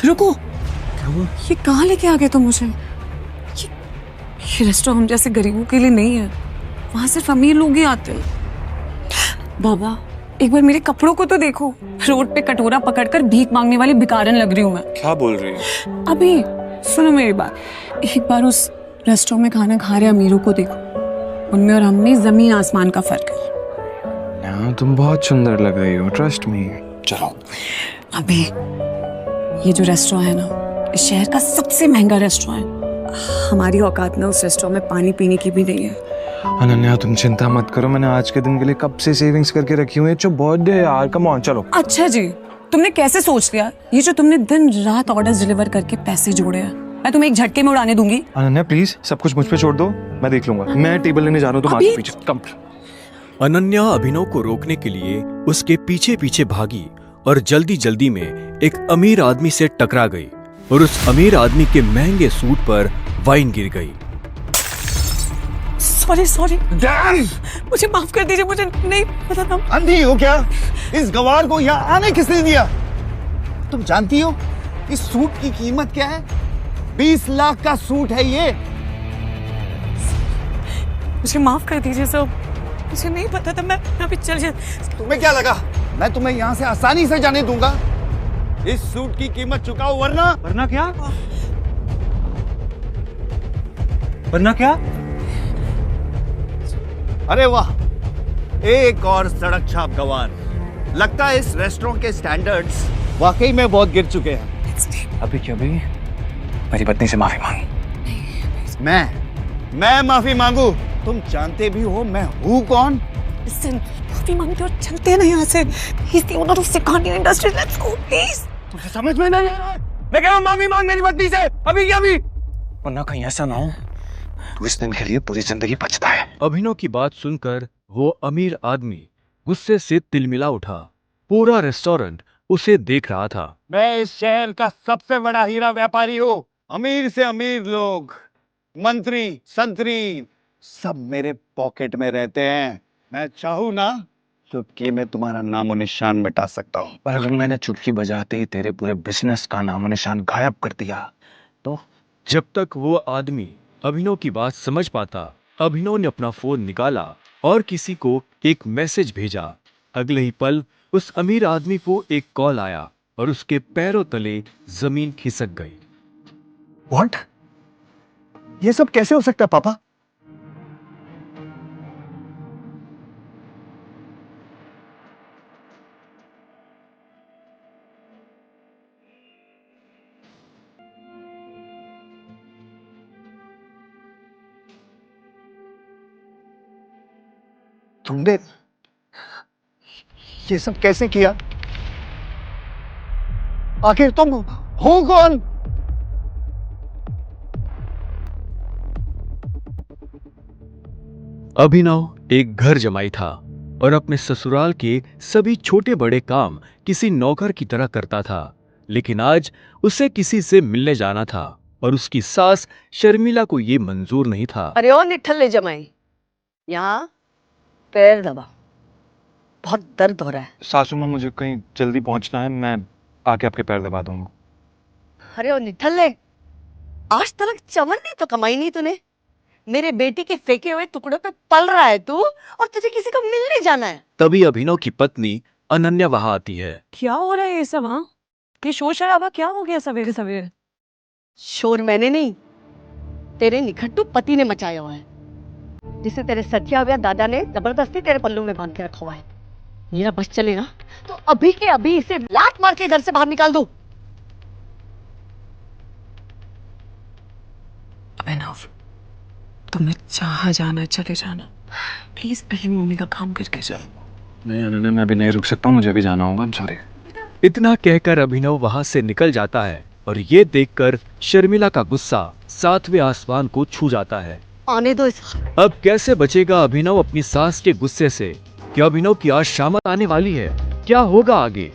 रुको, क्या हुआ? ये कहाँ लेके आ गए तुम मुझे? ये रेस्टोरेंट हम जैसे गरीबों के लिए नहीं है, वहां सिर्फ अमीर लोग ही आते हैं। बाबा, एक बार मेरे कपड़ों को तो देखो, रोड पे कटोरा पकड़कर भीख मांगने वाली भिखारन लग रही हूँ मैं। क्या बोल रही है? अभी सुनो मेरी बात, एक बार उस रेस्टोरेंट में खाना खा रहे अमीरों को देखो, उनमें और हम में जमीन आसमान का फर्क है। ना, तुम बहुत सुंदर लग रही हो, ट्रस्ट मी। चलो। अभी ये जो रेस्टोरेंट है ना, इस शहर का सबसे महंगा रेस्टोरेंट है। हमारी औकात ना उस रेस्टोरेंट में पानी पीने की भी नहीं है। अनन्या, तुम चिंता मत करो, मैंने आज के दिन के लिए कब से सेविंग्स करके रखी हुई है। जो बर्थडे है यार, कम ऑन, चलो। अच्छा जी, तुमने कैसे सोच लिया? ये जो तुमने दिन रात ऑर्डर्स डिलीवर करके पैसे जोड़े हैं, मैं तुम्हें एक झटके में उड़ाने दूंगी। अनन्या प्लीज, सब कुछ मुझ पे छोड़ दो, मैं देख लूंगा। मैं टेबल लेने जा रहा हूँ, तुम आगे पीछे कम। अनन्या अभिनव को रोकने के लिए उसके पीछे पीछे भागी और जल्दी जल्दी में एक अमीर आदमी से टकरा गई और उस अमीर आदमी के महंगे सूट पर वाइन गिर गई। सॉरी, मुझे माफ कर दीजिए, मुझे नहीं पता था। अंधी हो क्या? इस गवार को यहाँ आने किसने दिया? तुम जानती हो इस सूट की कीमत क्या है? 20 लाख का सूट है ये। मुझे माफ कर दीजिए सर, मुझे नहीं पता था। मैं अभी चल जा। तुम्हें क्या लगा मैं तुम्हें यहाँ से आसानी से जाने दूंगा? इस सूट की कीमत चुकाओ वरना क्या? वरना क्या? अरे वाह, एक और सड़क छाप गवार। लगता है इस रेस्टोरेंट के स्टैंडर्ड्स वाकई में बहुत गिर चुके हैं। अभी क्या भाई, मेरी पत्नी से माफी मांग। मैं माफी मांगू? तुम जानते भी हो मैं हूँ कौन? माफी मांगते और चलते हैं ना यहाँ से। He's the owner of Sikani Industries. Let's go, please. तुझे समझ में नहीं आ रहा है? मैं कह रहा हूँ माफी मांग मेरी पत्नी से, अभी क्या अभी? वरना कहीं ऐसा ना हो तू इस दिन के लिए पूरी जिंदगी बचता है। अभिनव की बात सुनकर वो अमीर आदमी गुस्से से तिलमिला उठा। पूरा रेस्टोरेंट उसे देख रहा था। मैं इस शहर का सबसे बड़ा हीरा व्यापारी हूँ। अमीर से अमीर लोग, मंत्री, संतरी, सब मेरे पॉकेट में रहते हैं। मैं चाहूँ ना चुटकी में तुम्हारा नामो निशान मिटा सकता हूँ। पर अगर मैंने चुटकी बजाते ही तेरे पूरे बिजनेस का नामो निशान गायब कर दिया तो? जब तक वो आदमी अभिनव की बात समझ पाता, अभिनव ने अपना फोन निकाला और किसी को एक मैसेज भेजा। अगले ही पल उस अमीर आदमी को एक कॉल आया और उसके पैरों तले जमीन खिसक गई। व्हाट? ये सब कैसे हो सकता है पापा? तुमने ये सब कैसे किया? आखिर तुम हो कौन? अभिनव एक घर जमाई था और अपने ससुराल के सभी छोटे बड़े काम किसी नौकर की तरह करता था। लेकिन आज उसे किसी से मिलने जाना था और उसकी सास शर्मिला को ये मंजूर नहीं था। अरे ओ निठल्ले जमाई, यहाँ पैर दबा, बहुत दर्द हो रहा है। सासू माँ, मुझे कहीं जल्दी पहुंचना है, मैं आके आपके पैर दबा दूंगा। अरे ओ निठल्ले, आज तक चमन नहीं तो कमाई नहीं तूने। मेरे बेटे के फेंके हुए टुकड़ों पे पल रहा है तू, और तुझे किसी को मिलने जाना है। तभी अभिनव की पत्नी अनन्या वहां आती है। क्या हो रहा है ये सब? हाँ, ये शोर शराबा क्या हो गया सवेरे सवेरे? शोर मैंने नहीं, तेरे निखट्टू पति ने मचाया हुआ है, जिसे तेरे सच्चा हुआ दादा ने जबरदस्ती तेरे पल्लू में बांध के रखा हुआ है। मेरा बस चले ना तो अभी के अभी इसे लात मार के घर से बाहर निकाल दो। अभिनव, तुमने जहाँ जाना है चले जाना, प्लीज पहले मम्मी का काम करके जाओ। नहीं अनन्या, मैं अभी नहीं रुक सकता हूँ, मुझे अभी जाना होगा। सॉरी। इतना कहकर अभिनव वहां से निकल जाता है और ये देखकर शर्मिला का गुस्सा 7वें आसमान को छू जाता है। आने दो इस। अब कैसे बचेगा अभिनव अपनी सास के गुस्से से? क्या अभिनव की आज शामत आने वाली है? क्या होगा आगे?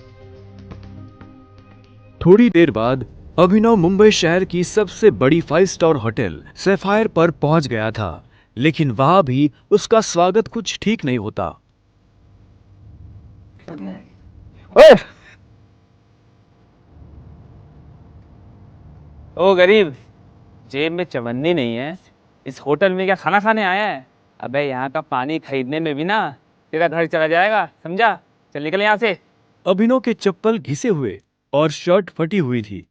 थोड़ी देर बाद अभिनव मुंबई शहर की सबसे बड़ी 5 स्टार होटल सैफायर पर पहुंच गया था, लेकिन वहां भी उसका स्वागत कुछ ठीक नहीं होता। ओए! ओ गरीब, जेब में चवन्नी नहीं है, इस होटल में क्या खाना खाने आया है? अबे यहाँ का पानी खरीदने में भी ना तेरा घर चला जाएगा, समझा? चल निकल यहाँ से। अभिनव के चप्पल घिसे हुए और शर्ट फटी हुई थी।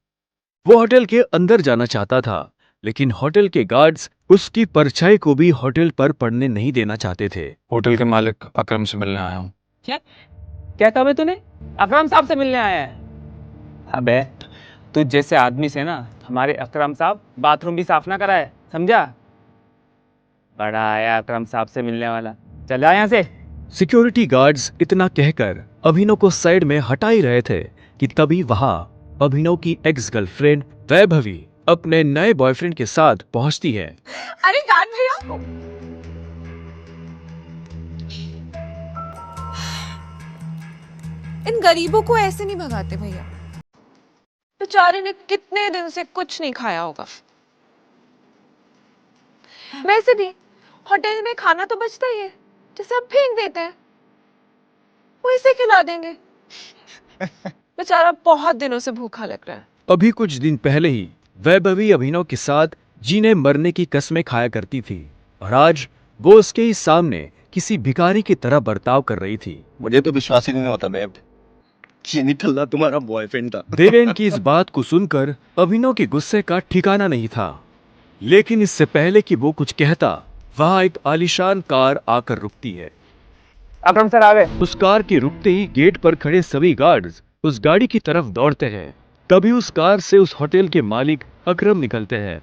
वो होटल के अंदर जाना चाहता था, लेकिन होटल के गार्ड्स उसकी परछाई को भी होटल पर पड़ने नहीं देना चाहते थे। होटल के मालिक अकरम से मिलने आया हूँ। क्या कहा बे तूने? अकरम साहब से मिलने आया है? अबे तुझ जैसे आदमी से ना हमारे अकरम साहब बाथरूम भी साफ ना कराए, समझा? बड़ा आया अकरम साहब से मिलने वाला, चल आ यहाँ से। सिक्योरिटी गार्ड्स इतना कहकर अभिनव को साइड में हटा ही रहे थे कि तभी वहां अभिनव की एक्स गर्लफ्रेंड वैभवी अपने नए बॉयफ्रेंड के साथ पहुंचती है। अरे गार्ड भैया, इन गरीबों को ऐसे नहीं भगाते भैया। बेचारे ने कितने दिन से कुछ नहीं खाया होगा। वैसे भी होटल में खाना तो बचता ही है, जिसे आप फेंक देते हैं, वो इसे खिला देंगे। बेचारा बहुत दिनों से भूखा लग रहा है। अभी कुछ दिन पहले ही वैभवी अभिनव के साथ जीने मरने की कस्में खाया करती थी और आज वो उसके ही सामने किसी भिखारी की तरह बर्ताव कर रही थी। मुझे तो विश्वास ही नहीं होता मैम, ये निठल्ला तुम्हारा बॉयफ्रेंड था। देवेन की इस बात को सुनकर अभिनव के गुस्से का ठिकाना नहीं था, लेकिन इससे पहले कि वो कुछ कहता, वहां एक आलीशान कार आकर रुकती है। अकरम सर आ गए। उस कार के रुकते ही गेट पर खड़े सभी गार्ड्स उस गाड़ी की तरफ दौड़ते हैं। तभी उस कार से उस होटल के मालिक अकरम निकलते हैं।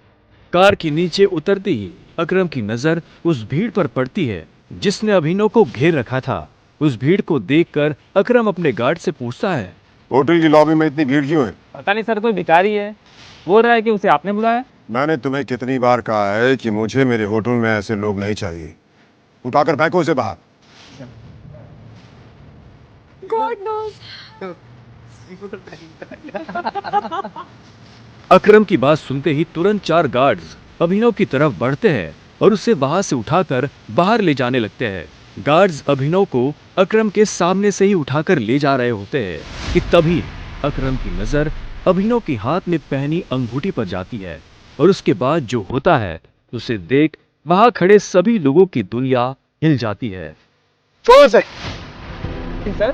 कार के नीचे उतरते ही अकरम की नजर उस भीड़ पर पड़ती है जिसने अभिनव को घेर रखा था। उस भीड़ को देखकर अकरम अपने गार्ड से पूछता है, होटल की लॉबी में इतनी भीड़ क्यों है? पता नहीं सर, कोई भिखारी है, बोल रहा है कि उसे आपने बुलाया। मैंने तुम्हें कितनी बार कहा है कि मुझे मेरे होटल में ऐसे लोग नहीं चाहिए। उठाकर फेंको उसे बाहर। God knows. अकरम की बात सुनते ही तुरंत 4 गार्ड्स अभिनव की तरफ बढ़ते हैं और उसे वहां से उठाकर बाहर ले जाने लगते हैं। गार्ड्स अभिनव को अकरम के सामने से ही उठाकर ले जा रहे होते हैं कि तभी अकरम की नजर अभिनव के हाथ में पहनी अंगूठी पर जाती है और उसके बाद जो होता है उसे देख वहां खड़े सभी लोगों की दुनिया हिल जाती है। सर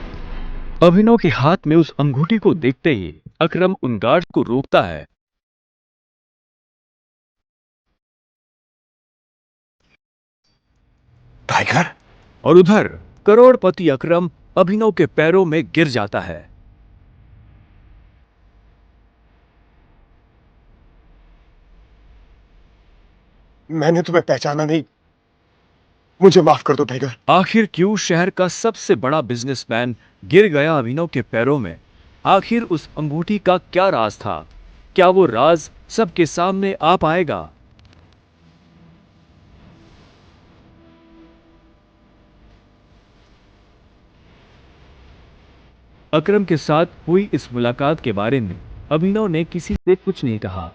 अभिनव के हाथ में उस अंगूठी को देखते ही अकरम उन गार्ड्स को रोकता है। टाइगर, और उधर करोड़पति अकरम अभिनव के पैरों में गिर जाता है। मैंने तुम्हें पहचाना नहीं, मुझे माफ कर दो टाइगर। आखिर क्यों शहर का सबसे बड़ा बिजनेसमैन गिर गया अभिनव के पैरों में? आखिर उस अंगूठी का क्या राज था? क्या वो राज सबके सामने आ पाएगा? अकरम के साथ हुई इस मुलाकात के बारे में अभिनव ने किसी से कुछ नहीं कहा।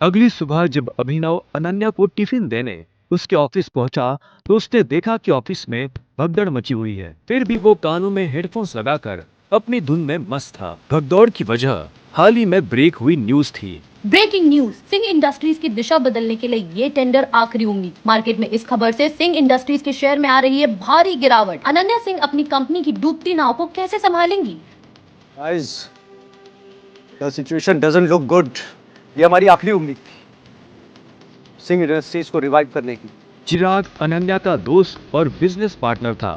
अगली सुबह जब अभिनव अनन्या को टिफिन देने उसके ऑफिस पहुंचा तो उसने देखा कि ऑफिस में भगदड़ मची हुई है। फिर भी वो कानों में हेडफोन्स लगाकर अपनी धुन में मस्त था। भगदौड़ की वजह हाल ही में ब्रेक हुई न्यूज थी। ब्रेकिंग न्यूज, सिंह इंडस्ट्रीज की दिशा बदलने के लिए ये टेंडर आखिरी उम्मीद। मार्केट में इस खबर से सिंह इंडस्ट्रीज के शेयर में आ रही है भारी गिरावट। अनन्या सिंह अपनी कंपनी की डूबती नाव को कैसे संभालेंगी? Guys, the situation doesn't look good. ये हमारी आखिरी उम्मीद थी सिंह इंडस्ट्रीज को रिवाइव करने की। चिराग अनन्या का दोस्त और बिजनेस पार्टनर था।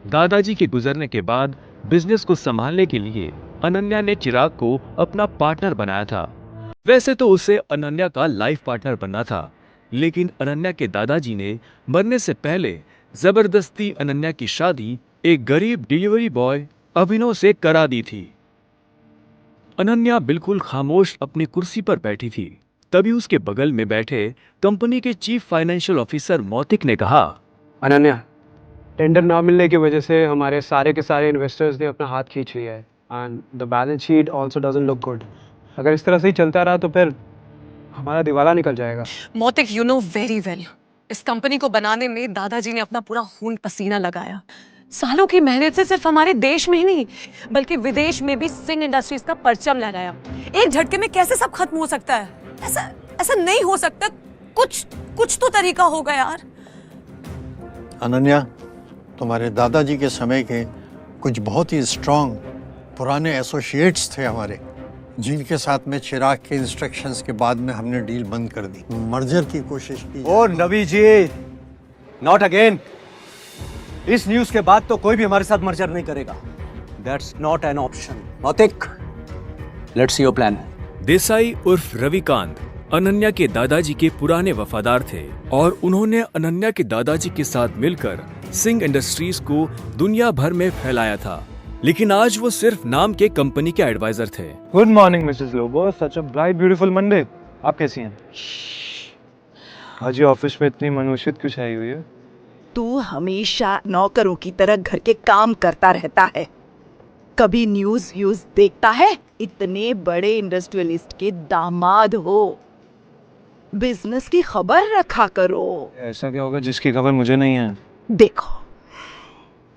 दादाजी के गुजरने के बाद बिजनेस को संभालने के लिए अनन्या ने चिराग को अपना पार्टनर बनाया था। वैसे तो उसे अनन्या का लाइफ पार्टनर बनना था, लेकिन अनन्या के दादाजी ने मरने से पहले जबरदस्ती अनन्या की शादी एक गरीब डिलीवरी बॉय अभिनव से करा दी थी। अनन्या बिल्कुल खामोश अपनी कुर्सी पर बैठी थी। तभी उसके बगल में बैठे कंपनी के चीफ फाइनेंशियल ऑफिसर मौतिक ने कहा, अनन्या, टेंडर ना मिलने की वजह से हमारे सारे के सारे इन्वेस्टर्स ने अपना हाथ खींच लिया है and the balance sheet also doesn't look good. अगर इस तरह से ही चलता रहा तो फिर हमारा दिवाला निकल जाएगा। मोतिक, यू नो वेरी वेल, इस कंपनी को बनाने में दादाजी ने अपना पूरा खून पसीना लगाया। सालों की मेहनत से सिर्फ हमारे देश में ही नहीं बल्कि विदेश में भी सिंह इंडस्ट्रीज का परचम लहराया। एक झटके में कैसे सब खत्म हो सकता है? ऐसा ऐसा नहीं हो सकता। कुछ कुछ तो तरीका होगा यार। अनन्या, तुम्हारे दादाजी के समय के कुछ बहुत ही स्ट्रांग पुराने एसोसिएट्स थे हमारे, जिनके साथ में चिराग के इंस्ट्रक्शंस के बाद में हमने डील बंद कर दी, मर्जर की कोशिश की। ओ नबी जी, नॉट अगेन। इस न्यूज के बाद तो कोई भी हमारे साथ मर्जर नहीं करेगा। That's not an option. Nautik, let's see your plan. Desai उर्फ रविकांत अनन्या के दादाजी के पुराने वफादार थे और उन्होंने अनन्या के दादाजी के साथ मिलकर सिंह इंडस्ट्रीज को दुनिया भर में फैलाया था, लेकिन आज वो सिर्फ नाम के कंपनी के एडवाइजर थे। Good morning Mrs Lobo, such a bright beautiful Monday. आप कैसी हैं? आज ये ऑफिस में इतनी मनुष्यत क्यों छाई हुई है? तू हमेशा नौकरों की तरह घर के काम करता रहता है, कभी न्यूज व्यूज देखता है? इतने बड़े इंडस्ट्रियलिस्ट के दामाद हो, बिजनेस की खबर रखा करो। ऐसा क्या होगा जिसकी खबर मुझे नहीं है? देखो,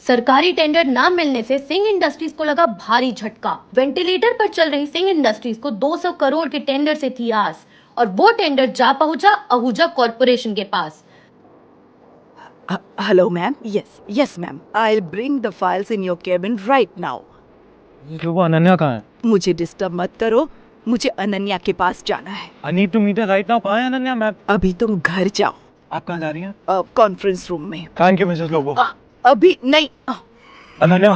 सरकारी टेंडर ना मिलने से सिंह इंडस्ट्रीज को लगा भारी झटका। वेंटिलेटर पर चल रही सिंह इंडस्ट्रीज को 200 करोड़ के टेंडर से थी आस, और वो टेंडर जा पहुंचा आहूजा कॉर्पोरेशन के पास। Hello ma'am. Yes ma'am, I will bring the files in your cabin right now. वो अनन्या कहाँ है? मुझे डिस्टर्ब मत करो, मुझे अनन्या के पास जाना है। I need to meet her right now. कहाँ है अनन्या मैम? अभी तुम घर जाओ। आप कहाँ जा रही हैं? कॉन्फ्रेंस रूम में। Thank you Mrs Lobo. अभी नहीं। अनन्या,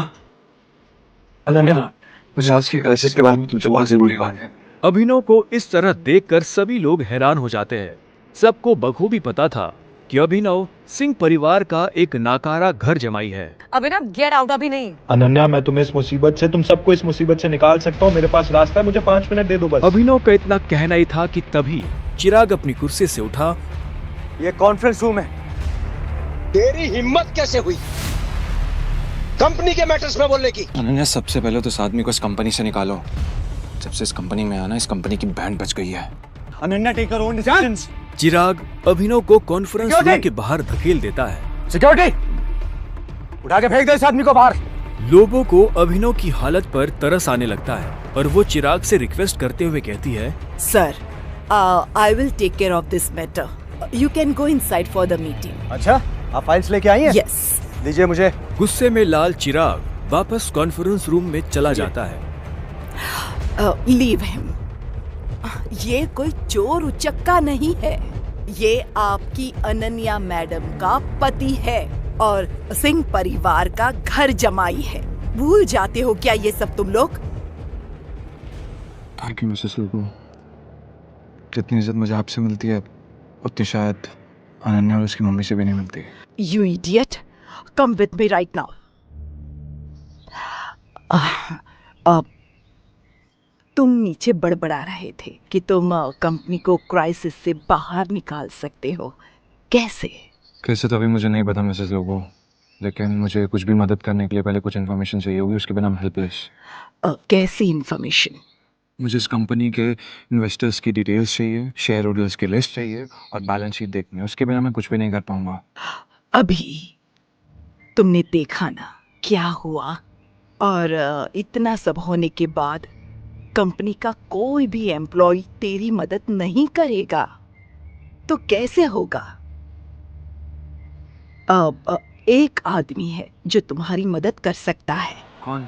मुझे आज की क्राइसिस के बारे में तुमसे बहुत जरूरी बात है। अभिनव को इस तरह देखकर सभी लोग हैरान हो जाते हैं। सबको बखूबी पता था कि अभिनव सिंह परिवार का एक नाकारा घर जमाई है। अभिनव, गेट आउट। अभी नहीं। अनन्या, मैं तुम्हें इस मुसीबत से, तुम सबको इस मुसीबत से निकाल सकता हूँ। मेरे पास रास्ता है, मुझे 5 मिनट दे दो बस। अभिनव का इतना कहना ही था कि तभी चिराग अपनी कुर्सी से उठा। ये कॉन्फ्रेंस रूम है। तेरी हिम्मत कैसे हुई कंपनी के मैटर्स में बोलने की? अनन्या, सबसे पहले तो इस आदमी को इस कंपनी से निकालो। जब से इस कंपनी में आना, इस कंपनी की बैंड बज गई है। Ananya, take your own decisions. Chirag Abhinav को कॉन्फ्रेंस रूम के बाहर धकेल देता है। सिक्योरिटी, उठा के फेंक दो इस आदमी को बाहर। लोगों को अभिनव की हालत पर तरस आने लगता है और वो चिराग से रिक्वेस्ट करते हुए कहती है, sir, I will take care of this matter. You can go inside for the meeting. अच्छा, आप फाइल्स लेके आई हैं? यस। दीजिए मुझे। गुस्से में लाल चिराग वापस कॉन्फ्रेंस रूम में चला जाता है। Leave him. ये कोई चोर उचक्का नहीं है, ये आपकी अनन्या मैडम का पति है और सिंह परिवार का घर जमाई है। भूल जाते हो क्या ये सब तुम लोग? Thank you Mrs Lobo. जितनी इज्जत मुझे आपसे मिलती है, उतनी शायद अनन्या और उसकी मम्मी से भी नहीं मिलती। You idiot, come with me right now. तुम नीचे बड़बड़ा रहे थे कि तुम कंपनी को क्राइसिस से बाहर निकाल सकते हो। कैसे? कैसे तो अभी मुझे नहीं पता मिसेस लोबो, लेकिन मुझे कुछ भी मदद करने के लिए पहले कुछ इन्फॉर्मेशन चाहिए होगी, उसके बिना मैं हेल्पलेस। कैसी इन्फॉर्मेशन? मुझे इस कंपनी के इन्वेस्टर्स की डिटेल्स चाहिए, शेयर होल्डर्स की लिस्ट चाहिए और बैलेंस शीट देखनी है। उसके बिना मैं कुछ भी नहीं कर पाऊंगा। अभी तुमने देखा ना क्या हुआ, और इतना सब होने के बाद कंपनी का कोई भी एम्प्लॉय तेरी मदद नहीं करेगा तो कैसे होगा? एक आदमी है जो तुम्हारी मदद कर सकता है। कौन?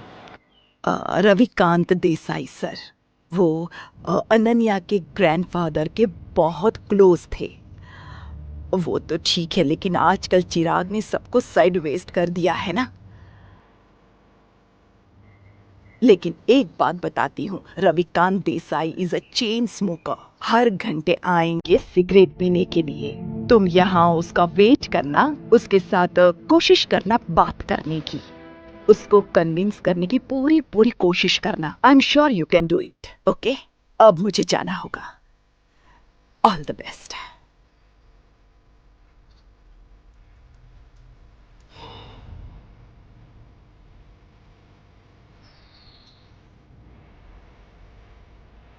रविकांत देसाई सर। वो अनन्या के ग्रैंडफादर के बहुत क्लोज थे। वो तो ठीक है, लेकिन आजकल चिराग ने सबको साइड वेस्ट कर दिया है ना। लेकिन एक बात बताती हूँ, Ravikant Desai is a chain smoker. हर घंटे आएंगे सिगरेट पीने के लिए। तुम यहाँ उसका वेट करना, उसके साथ कोशिश करना बात करने की, उसको कन्विंस करने की पूरी कोशिश करना। I am sure you can do it. Okay, अब मुझे जाना होगा। All the best.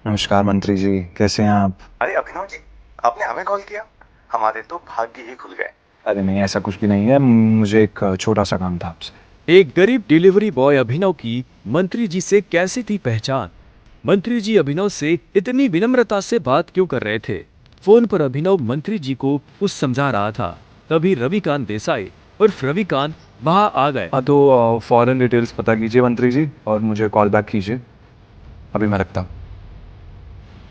नमस्कार मंत्री जी, कैसे हैं आप? अरे अभिनव जी, आपने हमें कॉल किया? हमारे तो भाग्य ही खुल गए। अरे नहीं, ऐसा कुछ भी नहीं है। मुझे एक छोटा सा काम था आपसे। एक गरीब डिलीवरी बॉय अभिनव की मंत्री जी से कैसी थी पहचान? मंत्री जी अभिनव से इतनी विनम्रता से बात क्यों कर रहे थे। फोन पर अभिनव मंत्री जी को कुछ समझा रहा था, तभी रविकांत देसाई उर्फ रविकांत वहां आ गए। हाँ तो फॉरेन डिटेल्स पता कीजिए मंत्री जी और मुझे कॉल बैक कीजिए। अभी मैं रखता हूँ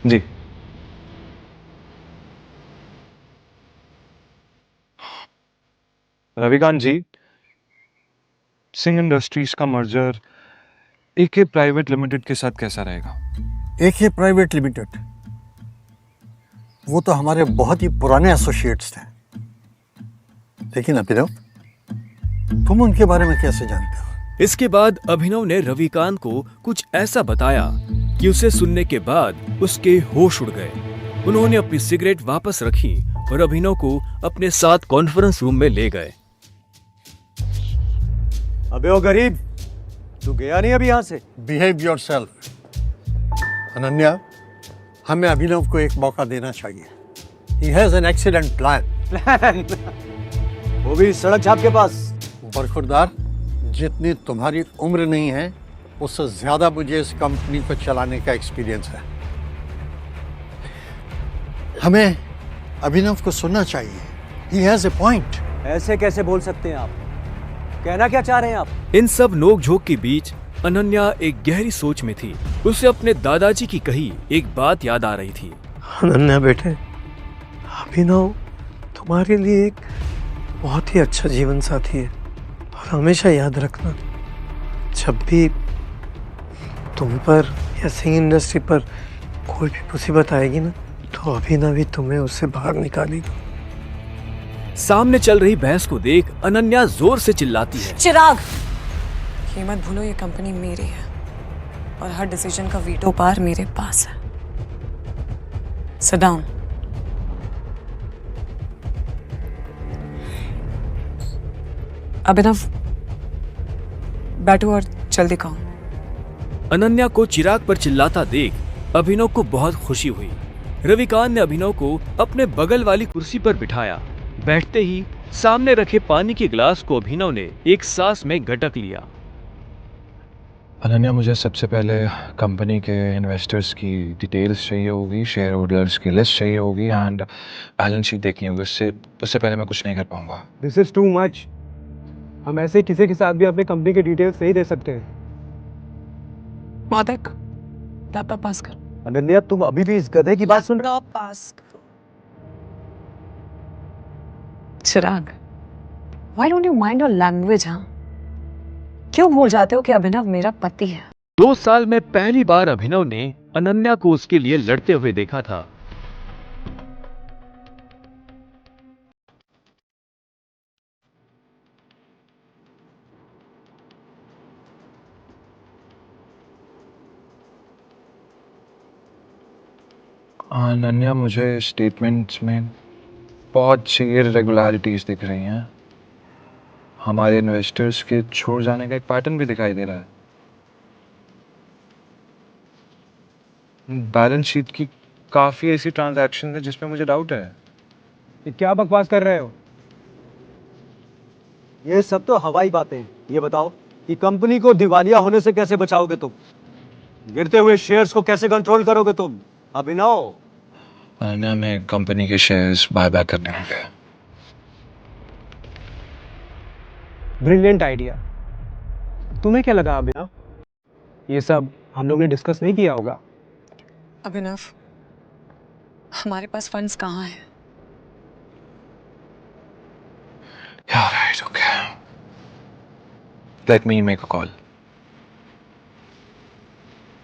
जी। रविकांत जी, सिंह इंडस्ट्रीज का मर्जर एके प्राइवेट लिमिटेड के साथ कैसा रहेगा? एके प्राइवेट लिमिटेड, वो तो हमारे बहुत ही पुराने एसोसिएट्स थे। लेकिन अभिनव, तुम उनके बारे में कैसे जानते हो? इसके बाद अभिनव ने रविकांत को कुछ ऐसा बताया कि उसे सुनने के बाद उसके होश उड़ गए। उन्होंने अपनी सिगरेट वापस रखी और अभिनव को अपने साथ कॉन्फ्रेंस रूम में ले गए। अबे ओ गरीब, तू गया नहीं अभी यहाँ से? Behave yourself. अनन्या, हमें अभिनव को एक मौका देना चाहिए। He has an excellent plan. वो भी सड़क छाप के पास। बरखुरदार, जितनी तुम्हारी उम्र नहीं है उससे ज्यादा मुझे इस कंपनी को चलाने का एक्सपीरियंस है। हमें अभिनव को सुनना चाहिए। He has a point. ऐसे कैसे बोल सकते हैं आप? कहना क्या चाह रहे हैं आप? इन सब नोक-झोंक के बीच अनन्या एक गहरी सोच में थी। उसे अपने दादाजी की कही एक बात याद आ रही थी। अनन्या बेटे, अभिनव तुम्हारे लिए एक बहुत ही अच्छा जीवन साथी है और हमेशा याद रखना, जब भी तुम पर या सिंह इंडस्ट्री पर कोई भी मुसीबत आएगी ना, तो अभिनव ही तुम्हें उससे बाहर निकालेगी। सामने चल रही बहस को देख अनन्या जोर से चिल्लाती है। चिराग, ये मत भूलो ये कंपनी मेरी है और हर डिसीजन का वीटो पावर मेरे पास है। Sit down. अभिनव, बैठो और जल्दी कहो। अनन्या को चिराग पर चिल्लाता देख अभिनव को बहुत खुशी हुई। रविकांत ने अभिनव को अपने बगल वाली कुर्सी पर बिठाया। बैठते ही सामने रखे पानी के गिलास को अभिनव ने एक सांस में गटक लिया। अनन्या, मुझे सबसे पहले कंपनी के इन्वेस्टर्स की डिटेल्स चाहिए होगी, शेयर होल्डर्स की लिस्ट चाहिए होगी एंड बैलेंस शीट देखनी होगी। उससे पहले मैं कुछ नहीं कर पाऊंगा। This is too much. हम ऐसे किसी के साथ भी अपनी कंपनी के डिटेल्स नहीं दे सकते हैं। मौतिक, लैपटॉप पास कर। अनन्या, तुम अभी भी इस गधे की बात सुन रहे हो? पास करो। चिराग, why don't you mind your language, हाँ? क्यों भूल जाते हो कि अभिनव मेरा पति है? 2 साल में पहली बार अभिनव ने अनन्या को उसके लिए लड़ते हुए देखा था। अनन्या, मुझे स्टेटमेंट्स में बहुत सी इरेगुलरिटीज दिख रही हैं। हमारे इन्वेस्टर्स के छोड़ जाने का एक पैटर्न भी दिखाई दे रहा है। बैलेंस शीट की काफी ऐसी ट्रांजैक्शन है जिसमें मुझे डाउट है। ये क्या बकवास कर रहे हो? ये सब तो हवाई बातें हैं। ये बताओ कि कंपनी को दिवालिया होने से कैसे बचाओगे तुम? गिरते हुए शेयर्स को कैसे कंट्रोल करोगे तुम? अभिनव, अनन्या, मैं कंपनी के शेयर्स बाय बैक करने होंगे। Brilliant idea. तुम्हें क्या लगा अभिनव? ये सब हम लोग ने डिस्कस नहीं किया होगा? अभिनव, हमारे पास फंड्स कहाँ हैं? Yeah, right, okay. Let me make a call.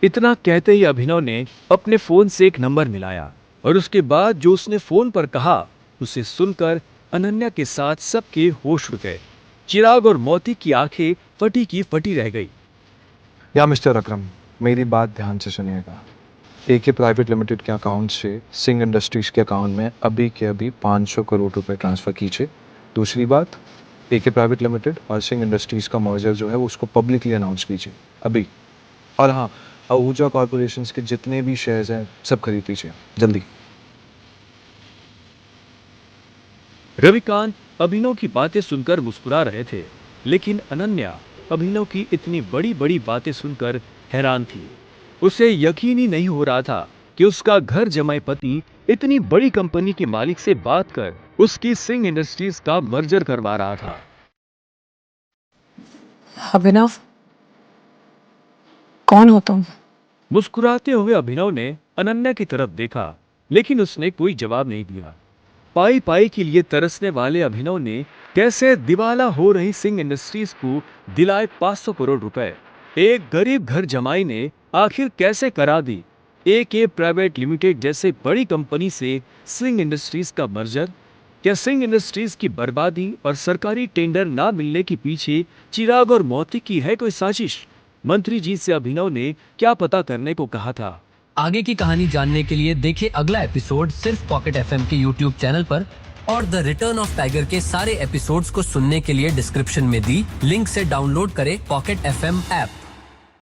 इतना कहते ही अभिनव ने अपने फोन से एक नंबर मिलाया और उसके बाद जो उसने फोन पर कहा उसे सुनकर अनन्या के साथ सबके होश उड़ गए। चिराग और मोती की आंखें फटी की फटी रह गई। या मिस्टर अकरम, मेरी बात ध्यान से सुनिएगा। एके प्राइवेट लिमिटेड के अकाउंट से सिंह इंडस्ट्रीज के अकाउंट में अभी के अभी 500 करोड़ रुपए ट्रांसफर कीजिए। दूसरी बात, एके प्राइवेट लिमिटेड और सिंह इंडस्ट्रीज का मर्जर जो है वो उसको पब्लिकली अनाउंस कीजिए अभी। और हाँ, आहूजा कॉर्पोरेशन के जितने भी शेयर्स हैं सब खरीद लीजिए जल्दी। रविकांत अभिनव की बातें सुनकर मुस्कुरा रहे थे, लेकिन अनन्या अभिनव की इतनी बड़ी बड़ी बातें सुनकर हैरान थी। उसे यकीन ही नहीं हो रहा था कि उसका घर जमाई पति इतनी बड़ी कंपनी के मालिक से बात कर उसकी सिंह इंडस्ट्रीज का मर्जर करवा रहा था। अभिनव, कौन हो तुम? मुस्कुराते हुए अभिनव ने अनन्या की तरफ देखा, लेकिन उसने कोई जवाब नहीं दिया। पाई पाई के लिए तरसने वाले अभिनव ने कैसे दिवाला हो रही सिंह इंडस्ट्रीज को दिलाए 500 करोड़ रुपए। एक गरीब घर जमाई ने आखिर कैसे करा दी AK प्राइवेट लिमिटेड जैसे बड़ी कंपनी से सिंह इंडस्ट्रीज का मर्जर। क्या सिंह इंडस्ट्रीज की बर्बादी और सरकारी टेंडर ना मिलने के पीछे चिराग और मोती की है कोई साजिश? मंत्री जी से अभिनव ने क्या पता करने को कहा था। आगे की कहानी जानने के लिए देखिए अगला एपिसोड सिर्फ पॉकेट FM के YouTube चैनल पर, और द रिटर्न ऑफ टाइगर के सारे एपिसोड्स को सुनने के लिए डिस्क्रिप्शन में दी लिंक से डाउनलोड करें पॉकेट FM ऐप।